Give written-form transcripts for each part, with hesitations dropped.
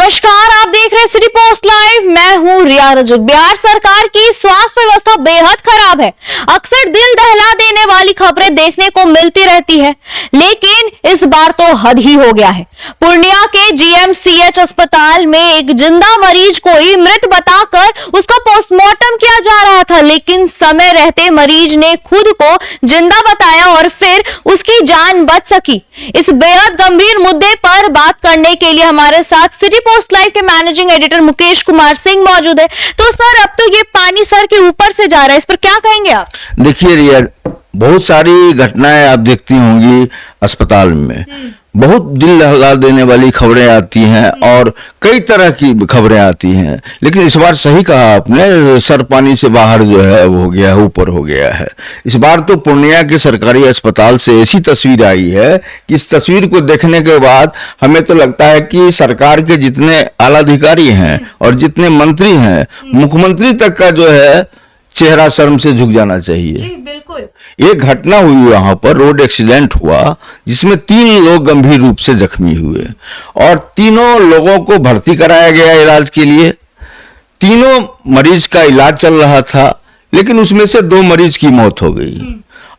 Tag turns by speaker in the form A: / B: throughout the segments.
A: नमस्कार, आप देख रहे हैं सिटी पोस्ट लाइव। मैं हूं रिया रजुक। बिहार सरकार की स्वास्थ्य व्यवस्था बेहद खराब है। अक्सर दिल दहला देने वाली खबरें देखने को मिलती रहती है, लेकिन इस बार तो हद ही हो गया है। पूर्णिया के जीएमसीएच अस्पताल में एक जिंदा मरीज को ही मृत बताकर उसका पोस्टमार्टम किया जा रहा था, लेकिन समय रहते मरीज ने खुद को जिंदा बताया और फिर उसकी जान बच सकी। इस बेहद गंभीर मुद्दे पर बात करने के लिए हमारे साथ सिटी पोस्ट लाइव के मैनेजिंग एडिटर मुकेश कुमार सिंह मौजूद है। तो सर, अब तो ये पानी सर के ऊपर से जा रहा है, इस पर क्या कहेंगे आप?
B: देखिए रिया, बहुत सारी घटनाएं आप देखती होंगी अस्पताल में। बहुत दिल दहला देने वाली खबरें आती हैं और कई तरह की खबरें आती हैं, लेकिन इस बार सही कहा आपने, सर पानी से बाहर जो है वो हो गया, ऊपर हो गया है। इस बार तो पूर्णिया के सरकारी अस्पताल से ऐसी तस्वीर आई है कि इस तस्वीर को देखने के बाद हमें तो लगता है कि सरकार के जितने आला अधिकारी हैं और जितने मंत्री हैं, मुख्यमंत्री तक का जो है चेहरा शर्म से झुक जाना चाहिए।
A: जी बिल्कुल।
B: एक घटना हुई वहां पर, रोड एक्सीडेंट हुआ जिसमें 3 लोग गंभीर रूप से जख्मी हुए और तीनों लोगों को भर्ती कराया गया इलाज के लिए। तीनों मरीज का इलाज चल रहा था, लेकिन उसमें से 2 मरीज की मौत हो गई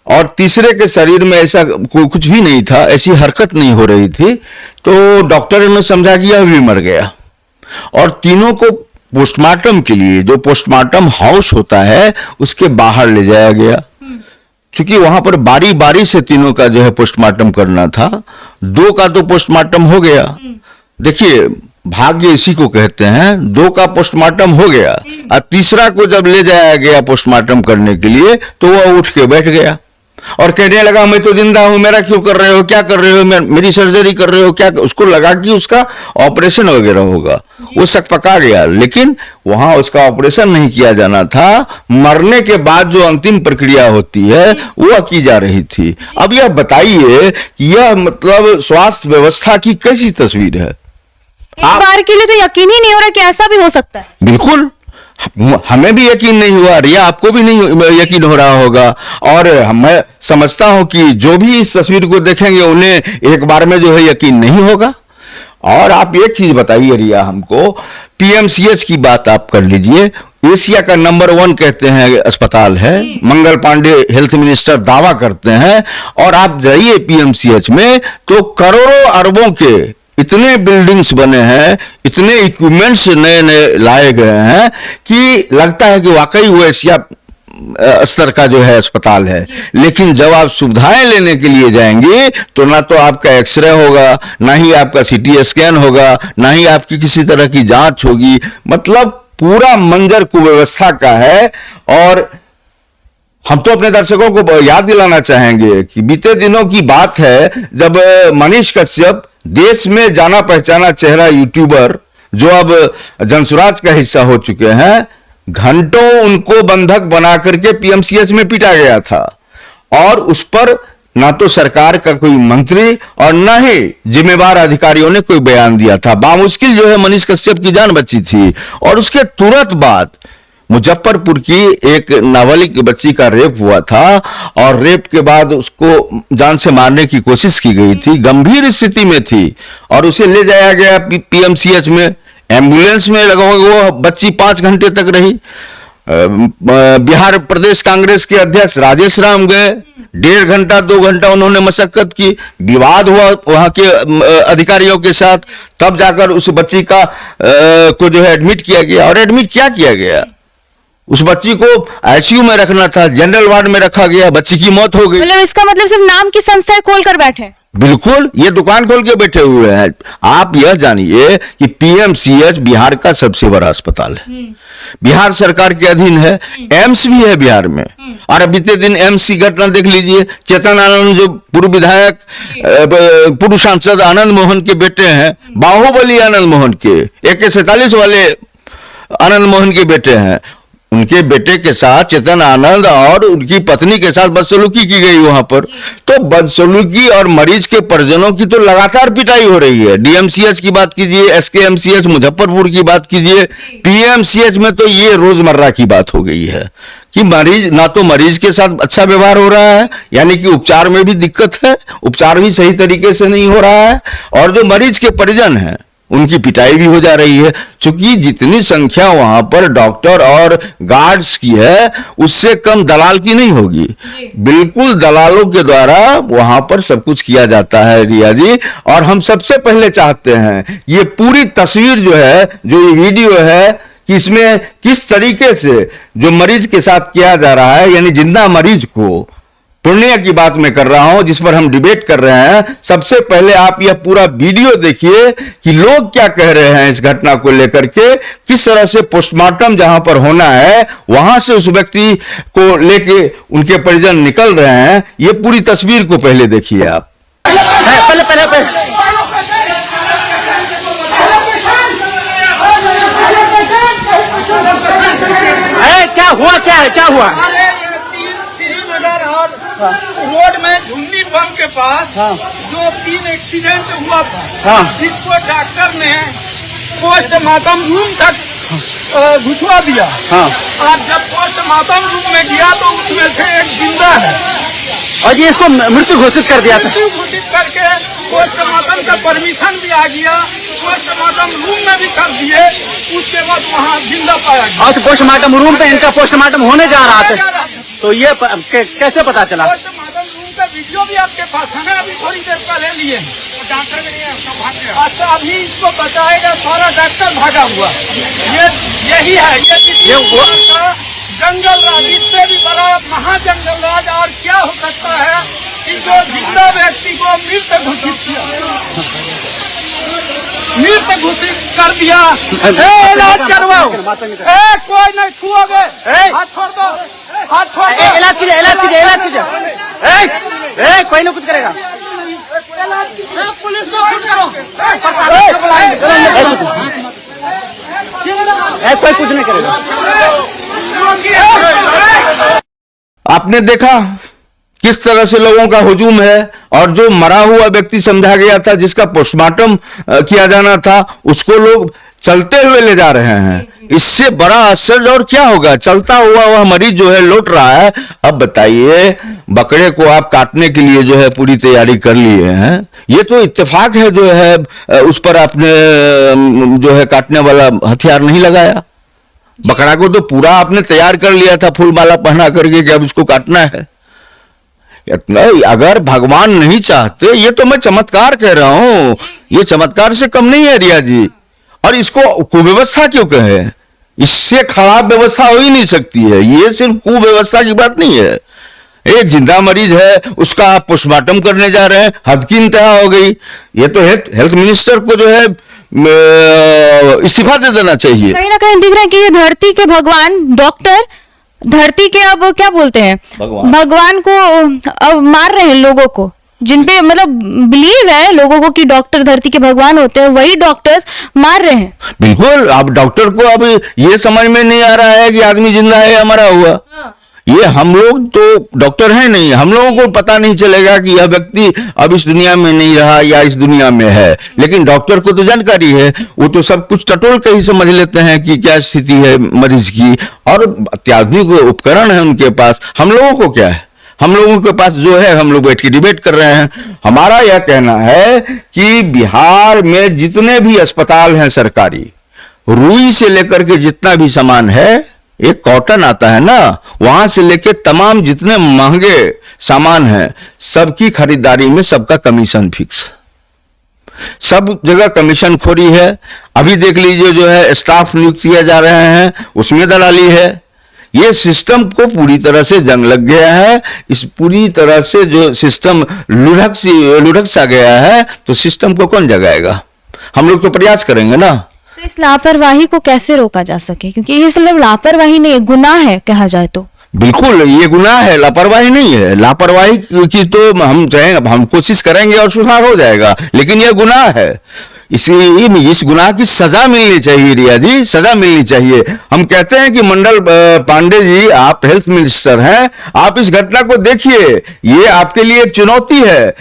B: और तीसरे के शरीर में ऐसा कुछ भी नहीं था, ऐसी हरकत नहीं हो रही थी, तो डॉक्टर ने समझा कि यह भी मर गया और तीनों को पोस्टमार्टम के लिए, जो पोस्टमार्टम हाउस होता है, उसके बाहर ले जाया गया। चूंकि वहां पर बारी बारी से तीनों का जो है पोस्टमार्टम करना था, 2 का तो पोस्टमार्टम हो गया। देखिए, भाग्य इसी को कहते हैं। 2 का पोस्टमार्टम हो गया और तीसरा को जब ले जाया गया पोस्टमार्टम करने के लिए, तो वह उठ के बैठ गया और कहने लगा, मैं तो जिंदा हूं, मेरा क्यों कर रहे हो, क्या कर रहे हो, मेरी सर्जरी कर रहे हो क्या? उसको लगा कि उसका ऑपरेशन वगैरह होगा, वो सकपका गया, लेकिन वहां उसका ऑपरेशन नहीं किया जाना था। मरने के बाद जो अंतिम प्रक्रिया होती है वो की जा रही थी। अब यह बताइए कि यह मतलब स्वास्थ्य व्यवस्था की कैसी तस्वीर है?
A: एक बार के लिए तो यकीन ही नहीं हो रहा कि ऐसा भी हो सकता है।
B: बिल्कुल, हमें भी यकीन नहीं हुआ, रिया आपको भी नहीं यकीन हो रहा होगा, और मैं समझता हूं कि जो भी इस तस्वीर को देखेंगे उन्हें एक बार में जो है यकीन नहीं होगा। और आप एक चीज बताइए रिया हमको, पीएमसीएच की बात आप कर लीजिए, एशिया का नंबर 1 कहते हैं अस्पताल है, मंगल पांडे हेल्थ मिनिस्टर दावा करते हैं, और आप जाइए पीएमसीएच में तो करोड़ों अरबों के इतने बिल्डिंग्स बने हैं, इतने इक्विपमेंट्स नए नए लाए गए हैं कि लगता है कि वाकई वो एशिया स्तर का जो है अस्पताल है। लेकिन जब आप सुविधाएं लेने के लिए जाएंगे तो ना तो आपका एक्सरे होगा, ना ही आपका सीटी स्कैन होगा, ना ही आपकी किसी तरह की जांच होगी। मतलब पूरा मंजर कुव्यवस्था का है। और हम तो अपने दर्शकों को याद दिलाना चाहेंगे कि बीते दिनों की बात है जब मनीष कश्यप, देश में जाना पहचाना चेहरा यूट्यूबर, जो अब जनसुराज का हिस्सा हो चुके हैं, घंटों उनको बंधक बना करके पीएमसीएच में पीटा गया था और उस पर ना तो सरकार का कोई मंत्री और ना ही जिम्मेवार अधिकारियों ने कोई बयान दिया था। बामुश्किल जो है मनीष कश्यप की जान बची थी। और उसके तुरंत बाद मुजफ्फरपुर की एक नाबालिग बच्ची का रेप हुआ था और रेप के बाद उसको जान से मारने की कोशिश की गई थी, गंभीर स्थिति में थी और उसे ले जाया गया पीएमसीएच में। एम्बुलेंस में लगा वो बच्ची 5 घंटे तक रही। बिहार प्रदेश कांग्रेस के अध्यक्ष राजेश राम गए, 1.5 घंटा 2 घंटा उन्होंने मशक्कत की, विवाद हुआ वहां के अधिकारियों के साथ, तब जाकर उस बच्ची का को जो है एडमिट किया गया। और एडमिट क्या किया गया, उस बच्ची को आईसीयू में रखना था, जनरल वार्ड में रखा गया, बच्ची की मौत हो गई।
A: मतलब इसका मतलब सिर्फ नाम की संस्था खोल कर बैठे?
B: बिल्कुल, ये दुकान खोल के बैठे हुए हैं। आप यह जानिए कि पीएमसीएच बिहार का सबसे बड़ा अस्पताल है, बिहार सरकार के अधीन है। एम्स भी है बिहार में, और बीते दिन एम्स की घटना देख लीजिए। चेतन आनंद जो पूर्व विधायक, पूर्व सांसद आनंद मोहन के बेटे हैं, बाहुबली आनंद मोहन के, AK-47 वाले आनंद मोहन के बेटे हैं, उनके बेटे के साथ चेतन आनंद और उनकी पत्नी के साथ बदसलूकी की गई वहां पर। तो बदसलूकी और मरीज के परिजनों की तो लगातार पिटाई हो रही है। डीएमसीएच की बात कीजिए, एसकेएमसीएच मुजफ्फरपुर की बात कीजिए, पीएमसीएच में तो ये रोजमर्रा की बात हो गई है कि मरीज, ना तो मरीज के साथ अच्छा व्यवहार हो रहा है, यानी कि उपचार में भी दिक्कत है, उपचार भी सही तरीके से नहीं हो रहा है, और जो मरीज के परिजन हैं उनकी पिटाई भी हो जा रही है, क्योंकि जितनी संख्या वहां पर डॉक्टर और गार्ड्स की है उससे कम दलाल की नहीं होगी। बिल्कुल दलालों के द्वारा वहां पर सब कुछ किया जाता है रिया जी। और हम सबसे पहले चाहते हैं ये पूरी तस्वीर जो है, जो ये वीडियो है, कि इसमें किस तरीके से जो मरीज के साथ किया जा रहा है, यानी जिंदा मरीज को, पुण्य की बात मैं कर रहा हूं जिस पर हम डिबेट कर रहे हैं। सबसे पहले आप यह पूरा वीडियो देखिए कि लोग क्या कह रहे हैं इस घटना को लेकर के, किस तरह से पोस्टमार्टम जहां पर होना है वहां से उस व्यक्ति को लेके उनके परिजन निकल रहे हैं। ये पूरी तस्वीर को पहले देखिए आप।
C: पहले क्या हुआ?
D: श्रीनगर और रोड में झुन्नी बम के पास जो 3 एक्सीडेंट हुआ था, जिसको डॉक्टर ने पोस्टमार्टम रूम तक घुसवा दिया। और जब पोस्टमार्टम रूम में गया तो उसमें से एक जिंदा है
C: और ये इसको मृत्यु घोषित कर दिया था।
D: मृत्यु घोषित करके पोस्टमार्टम का परमिशन भी आ गया, पोस्टमार्टम रूम में भी कर दिए। उसके बाद वहाँ जिंदा पाया गया।
C: और पोस्टमार्टम रूम पे इनका पोस्टमार्टम होने जा रहा था, तो ये कैसे पता चला?
D: पोस्टमार्टम रूम का वीडियो भी आपके पास है, अभी थोड़ी देर पहले लिए। डॉक्टर भी नहीं है, उसका भाग गया। अच्छा, अभी इसको बचाएगा सारा डॉक्टर भागा हुआ। यही है ये वो जंगल राज, इससे भी बड़ा महाजंगल राज। और क्या हो सकता है कि जो जिंदा व्यक्ति को मृत घोषित कर दिया। इलाज करवाओ, कोई नहीं छुओगे, हाथ छोड़ दो, हाथ छोड़ दो।
C: इलाज कीजिए। कोई नहीं कुछ करेगा।
D: पुलिस को फोन करो।
C: कोई कुछ नहीं करेगा।
B: आपने देखा किस तरह से लोगों का हुजूम है, और जो मरा हुआ व्यक्ति समझा गया था, जिसका पोस्टमार्टम किया जाना था, उसको लोग चलते हुए ले जा रहे हैं। इससे बड़ा असर और क्या होगा? चलता हुआ वह मरीज जो है लौट रहा है। अब बताइए, बकरे को आप काटने के लिए जो है पूरी तैयारी कर लिए हैं, ये तो इत्तेफाक है जो है उस पर आपने जो है काटने वाला हथियार नहीं लगाया। बकरा को तो पूरा आपने तैयार कर लिया था फूल माला पहना करके कि अब इसको काटना है। इतना अगर भगवान नहीं चाहते, ये तो मैं चमत्कार कह रहा हूं, ये चमत्कार से कम नहीं है रिया जी। और इसको कुव्यवस्था क्यों कहे? इससे खराब व्यवस्था हो ही नहीं सकती है। ये सिर्फ कुव्यवस्था की बात नहीं है। एक जिंदा मरीज है, उसका आप पोस्टमार्टम करने जा रहे हैं, हद की इंतहा हो गई। ये तो हेल्थ मिनिस्टर को जो है इस्तीफा दे देना चाहिए।
A: कहीं ना कहीं दिख रहा है कि ये धरती के भगवान डॉक्टर, धरती के अब क्या बोलते हैं, भगवान को अब मार रहे हैं लोगों को, जिनपे मतलब बिलीव है लोगों को कि डॉक्टर धरती के भगवान होते हैं, वही डॉक्टर्स मार रहे हैं।
B: बिल्कुल। अब डॉक्टर को अब ये समझ में नहीं आ रहा है कि आदमी जिंदा है या मरा हुआ। ये हम लोग तो डॉक्टर हैं नहीं, हम लोगों को पता नहीं चलेगा कि यह व्यक्ति अब इस दुनिया में नहीं रहा या इस दुनिया में है। लेकिन डॉक्टर को तो जानकारी है, वो तो सब कुछ टटोल के ही समझ लेते हैं कि क्या स्थिति है मरीज की, और अत्याधुनिक उपकरण है उनके पास। हम लोगों को क्या है? हम लोगों के पास जो है, हम लोग बैठ के डिबेट कर रहे हैं। हमारा यह कहना है कि बिहार में जितने भी अस्पताल हैं सरकारी, रुई से लेकर के जितना भी सामान है, एक कॉटन आता है ना, वहां से लेके तमाम जितने महंगे सामान हैं, सबकी खरीदारी में सबका कमीशन फिक्स, सब जगह कमीशन खोरी है। अभी देख लीजिए जो है स्टाफ नियुक्त किए जा रहे हैं, उसमें दलाली है। ये सिस्टम को पूरी तरह से जंग लग गया है। इस पूरी तरह से जो सिस्टम लुढ़क सा गया है, तो सिस्टम को कौन जगाएगा? हम लोग तो प्रयास करेंगे ना।
A: तो इस लापरवाही को कैसे रोका जा सके? क्योंकि ये सिर्फ लापरवाही नहीं, गुनाह है कहा जाए तो।
B: बिल्कुल ये गुनाह है, लापरवाही नहीं है। लापरवाही की तो हम चाहेंगे, हम कोशिश करेंगे और सुधार हो जाएगा, लेकिन यह गुनाह है। इसलिए इस गुनाह की सजा मिलनी चाहिए रिया जी, सजा मिलनी चाहिए। हम कहते हैं कि मंडल पांडे जी, आप हेल्थ मिनिस्टर हैं, आप इस घटना को देखिए। ये आपके लिए एक चुनौती है,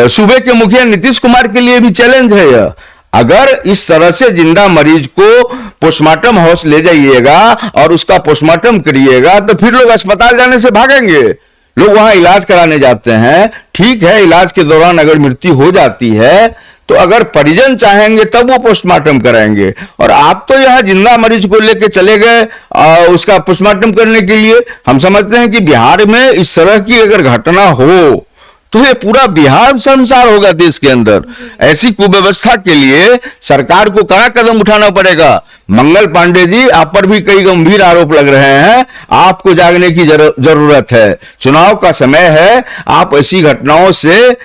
B: सूबे के मुखिया नीतीश कुमार के लिए भी चैलेंज है यह। अगर इस तरह से जिंदा मरीज को पोस्टमार्टम हाउस ले जाइएगा और उसका पोस्टमार्टम करिएगा, तो फिर लोग अस्पताल जाने से भागेंगे। लोग वहां इलाज कराने जाते हैं। ठीक है, इलाज के दौरान अगर मृत्यु हो जाती है तो अगर परिजन चाहेंगे तब वो पोस्टमार्टम कराएंगे, और आप तो यहाँ जिंदा मरीज को लेके चले गए उसका पोस्टमार्टम करने के लिए। हम समझते हैं कि बिहार में इस तरह की अगर घटना हो तो ये पूरा बिहार शर्मसार होगा देश के अंदर। ऐसी कुव्यवस्था के लिए सरकार को कड़ा कदम उठाना पड़ेगा। मंगल पांडे जी, आप पर भी कई गंभीर आरोप लग रहे हैं, आपको जागने की जरूरत है। चुनाव का समय है, आप ऐसी घटनाओं से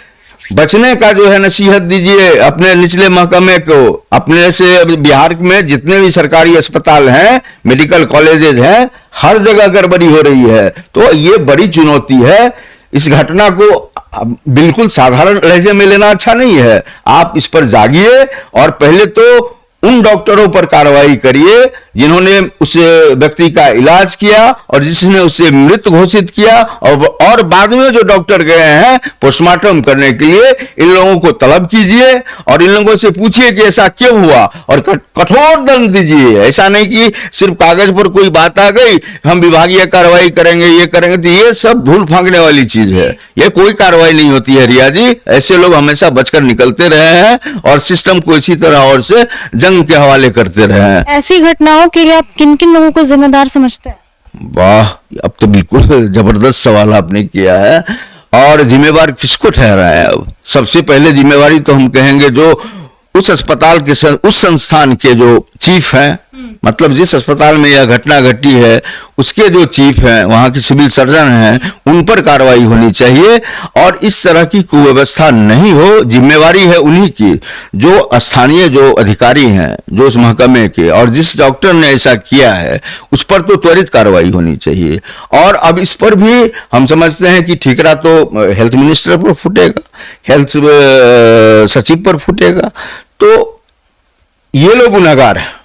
B: बचने का जो है नसीहत दीजिए अपने निचले महकमे को। अपने से बिहार में जितने भी सरकारी अस्पताल हैं, मेडिकल कॉलेजेज हैं, हर जगह गड़बड़ी हो रही है। तो ये बड़ी चुनौती है। इस घटना को बिल्कुल साधारण लहजे में लेना अच्छा नहीं है। आप इस पर जागिए और पहले तो उन डॉक्टरों पर कार्रवाई करिए जिन्होंने उस व्यक्ति का इलाज किया और जिसने उसे मृत घोषित किया, और बाद में जो डॉक्टर गए हैं पोस्टमार्टम करने के लिए, इन लोगों को तलब कीजिए और इन लोगों से पूछिए कि ऐसा क्यों हुआ और कठोर दंड दीजिए। ऐसा नहीं कि सिर्फ कागज पर कोई बात आ गई हम विभागीय कार्रवाई करेंगे, ये करेंगे, तो ये सब धूल फांकने वाली चीज है। ये कोई कार्रवाई नहीं होती है रिया जी। ऐसे लोग हमेशा बचकर निकलते रहे हैं और सिस्टम को इसी तरह और से जंग के हवाले करते रहे हैं।
A: ऐसी घटनाओं के लिए आप किन किन लोगों को जिम्मेदार समझते हैं?
B: वाह, अब तो बिल्कुल जबरदस्त सवाल आपने किया है। और जिम्मेवार किसको ठहराया? अब सबसे पहले जिम्मेवारी तो हम कहेंगे जो उस अस्पताल के उस संस्थान के जो चीफ हैं, मतलब जिस अस्पताल में यह घटना घटी है उसके जो चीफ हैं, वहां के सिविल सर्जन हैं, उन पर कार्रवाई होनी चाहिए और इस तरह की कुव्यवस्था नहीं हो। जिम्मेवारी है उन्हीं की, जो स्थानीय जो अधिकारी हैं, जो उस महकमे के, और जिस डॉक्टर ने ऐसा किया है उस पर तो त्वरित कार्रवाई होनी चाहिए। और अब इस पर भी हम समझते हैं कि ठीकरा तो हेल्थ मिनिस्टर पर फूटेगा, हेल्थ सचिव पर फूटेगा। तो ये लोग गुनहगार हैं।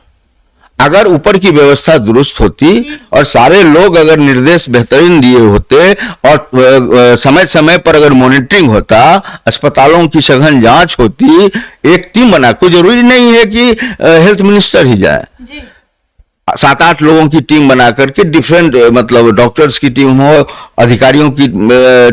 B: अगर ऊपर की व्यवस्था दुरुस्त होती और सारे लोग अगर निर्देश बेहतरीन दिए होते और समय समय पर अगर मॉनिटरिंग होता, अस्पतालों की सघन जांच होती, एक टीम बना, कोई जरूरी नहीं है कि हेल्थ मिनिस्टर ही जाए, 7-8 लोगों की टीम बना करके डिफरेंट, मतलब डॉक्टर्स की टीम हो, अधिकारियों की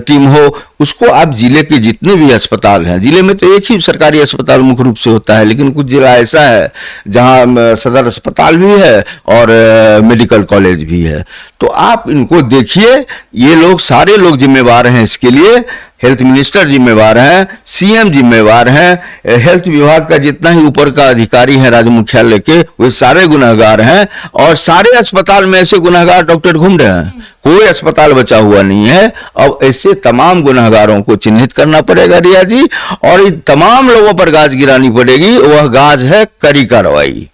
B: टीम हो, उसको आप जिले के जितने भी अस्पताल हैं, जिले में तो एक ही सरकारी अस्पताल मुख्य रूप से होता है, लेकिन कुछ जिला ऐसा है जहां सदर अस्पताल भी है और मेडिकल कॉलेज भी है। तो आप इनको देखिए, ये लोग सारे लोग जिम्मेवार हैं इसके लिए। हेल्थ मिनिस्टर जिम्मेवार हैं, सीएम जिम्मेवार हैं, हेल्थ विभाग का जितना ही ऊपर का अधिकारी है राज्य मुख्यालय के, वे सारे गुनहगार हैं और सारे अस्पताल में ऐसे गुनहगार डॉक्टर घूम रहे हैं। कोई अस्पताल बचा हुआ नहीं है। अब ऐसे तमाम गुनहगारों को चिन्हित करना पड़ेगा रिया जी, और इन तमाम लोगों पर गाज गिरानी पड़ेगी। वह गाज है कड़ी कार्रवाई।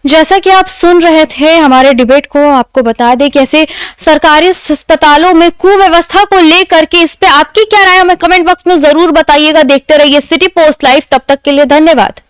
A: जैसा कि आप सुन रहे थे हमारे डिबेट को, आपको बता दें कि ऐसे सरकारी अस्पतालों में कुव्यवस्था को लेकर के इस पे आपकी क्या राय, हमें कमेंट बॉक्स में जरूर बताइएगा। देखते रहिए सिटी पोस्ट लाइव। तब तक के लिए धन्यवाद।